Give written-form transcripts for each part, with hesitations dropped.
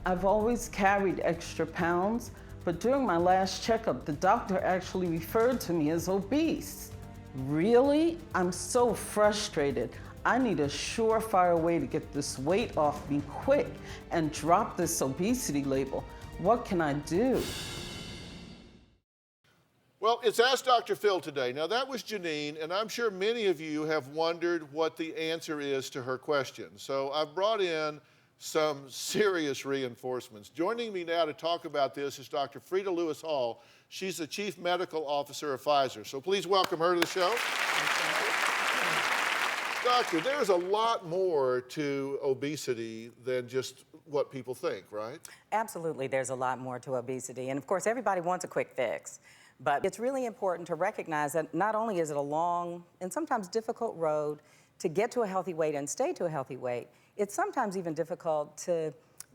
I've always carried extra pounds, but during my last checkup, the doctor actually referred to me as obese. Really? I'm so frustrated. I need a surefire way to get this weight off me quick and drop this obesity label. What can I do? Well, it's Ask Dr. Phil today. Now, that was Janine, and I'm sure many of you have wondered what the answer is to her question. So I've brought in some serious reinforcements. Joining me now to talk about this is Dr. Frida Lewis Hall. She's the Chief Medical Officer of Pfizer. So please welcome her to the show. Doctor, there's a lot more to obesity than just what people think, right? Absolutely, there's a lot more to obesity. And of course, everybody wants a quick fix. But it's really important to recognize that not only is it a long and sometimes difficult road to get to a healthy weight and stay to a healthy weight, it's sometimes even difficult to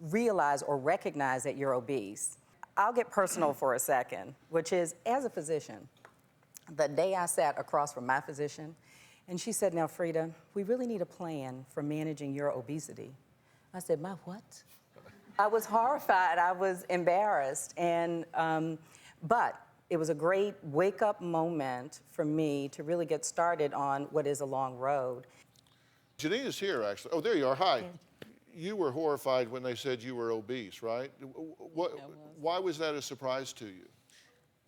realize or recognize that you're obese. I'll get personal for a second, which is, as a physician, the day I sat across from my physician, and she said, "Now, Frida, we really need a plan for managing your obesity." I said, "My what?" I was horrified, I was embarrassed, but it was a great wake-up moment for me to really get started on what is a long road. Janine is here, actually. Oh, there you are. Hi. You were horrified when they said you were obese, right? Why was that a surprise to you?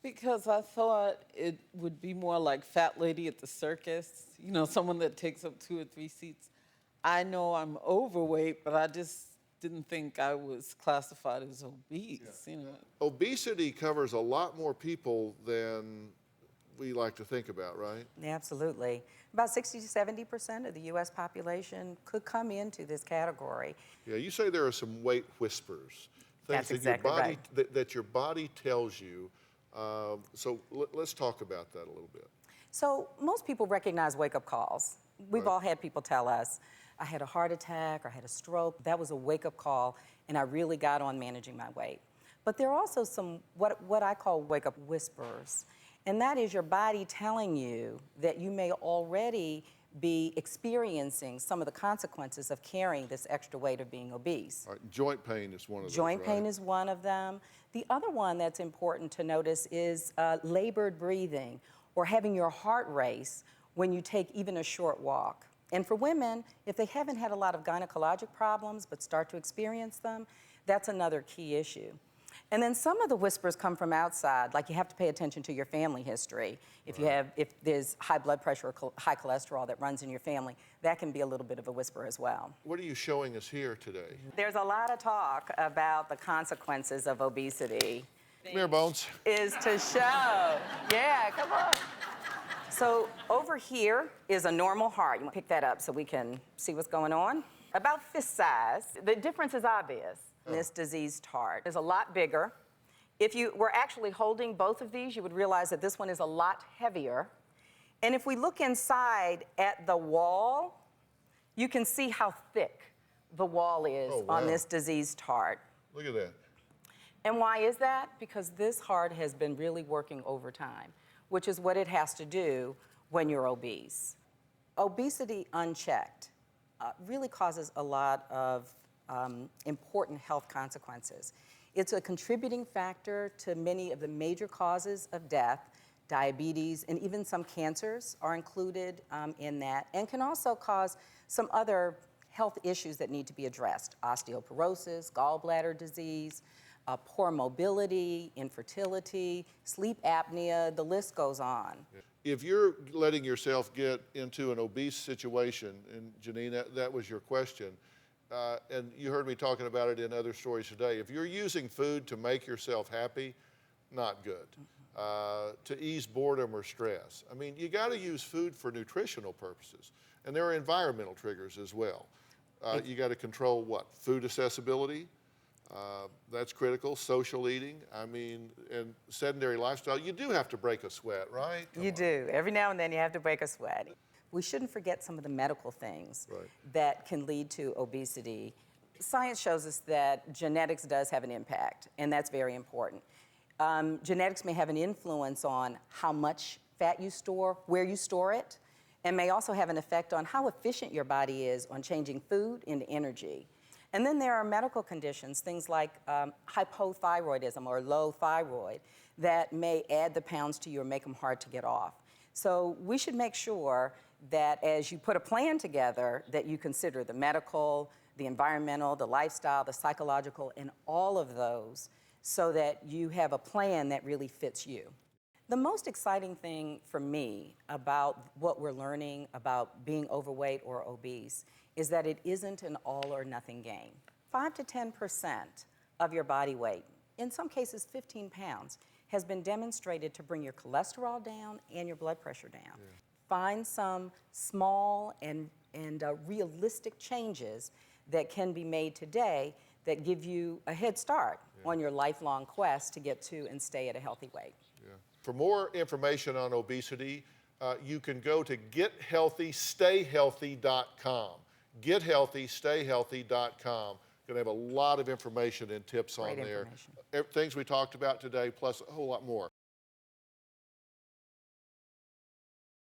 Because I thought it would be more like Fat Lady at the Circus, you know, someone that takes up 2 or 3 seats. I know I'm overweight, but I just didn't think I was classified as obese, you know. Obesity covers a lot more people than we like to think about, right? Absolutely. About 60 to 70% of the U.S. population could come into this category. Yeah, you say there are some weight whispers, That's things exactly right. that your body tells you. So let's talk about that a little bit. So most people recognize wake-up calls. We've all had people tell us, I had a heart attack or I had a stroke. That was a wake-up call, and I really got on managing my weight. But there are also some what I call wake-up whispers, and that is your body telling you that you may already be experiencing some of the consequences of carrying this extra weight of being obese. All right, joint pain is one of those, Joint pain right? is one of them. The other one that's important to notice is labored breathing or having your heart race when you take even a short walk. And for women, if they haven't had a lot of gynecologic problems but start to experience them, that's another key issue. And then some of the whispers come from outside, like you have to pay attention to your family history. If there's high blood pressure or high cholesterol that runs in your family, that can be a little bit of a whisper as well. What are you showing us here today? There's a lot of talk about the consequences of obesity. Come here, Bones. Is to show. Yeah, come on. So over here is a normal heart. You want to pick that up so we can see what's going on? About fist size. The difference is obvious. This diseased heart is a lot bigger. If you were actually holding both of these, you would realize that this one is a lot heavier. And if we look inside at the wall, you can see how thick the wall is on this diseased heart. Look at that. And why is that? Because this heart has been really working overtime, which is what it has to do when you're obese. Obesity unchecked really causes a lot of important health consequences. It's a contributing factor to many of the major causes of death. Diabetes and even some cancers are included in that, and can also cause some other health issues that need to be addressed. Osteoporosis, gallbladder disease, poor mobility, infertility, sleep apnea, the list goes on. If you're letting yourself get into an obese situation, and Janine, that was your question, and you heard me talking about it in other stories today, if you're using food to make yourself happy, not good. To ease boredom or stress. I mean, you got to use food for nutritional purposes, and there are environmental triggers as well. You got to control what? Food accessibility, that's critical. Social eating, I mean, and sedentary lifestyle. You do have to break a sweat, right? You do. Every now and then you have to break a sweat. We shouldn't forget some of the medical things that can lead to obesity. Science shows us that genetics does have an impact, and that's very important. Genetics may have an influence on how much fat you store, where you store it, and may also have an effect on how efficient your body is on changing food into energy. And then there are medical conditions, things like hypothyroidism or low thyroid, that may add the pounds to you or make them hard to get off. So we should make sure that as you put a plan together, that you consider the medical, the environmental, the lifestyle, the psychological, and all of those, so that you have a plan that really fits you. The most exciting thing for me about what we're learning about being overweight or obese is that it isn't an all or nothing game. 5 to 10% of your body weight, in some cases 15 pounds, has been demonstrated to bring your cholesterol down and your blood pressure down. Yeah. Find some small and realistic changes that can be made today that give you a head start on your lifelong quest to get to and stay at a healthy weight. Yeah. For more information on obesity, you can go to gethealthystayhealthy.com. Gethealthystayhealthy.com. Going to have a lot of information and tips on there. Things we talked about today, plus a whole lot more.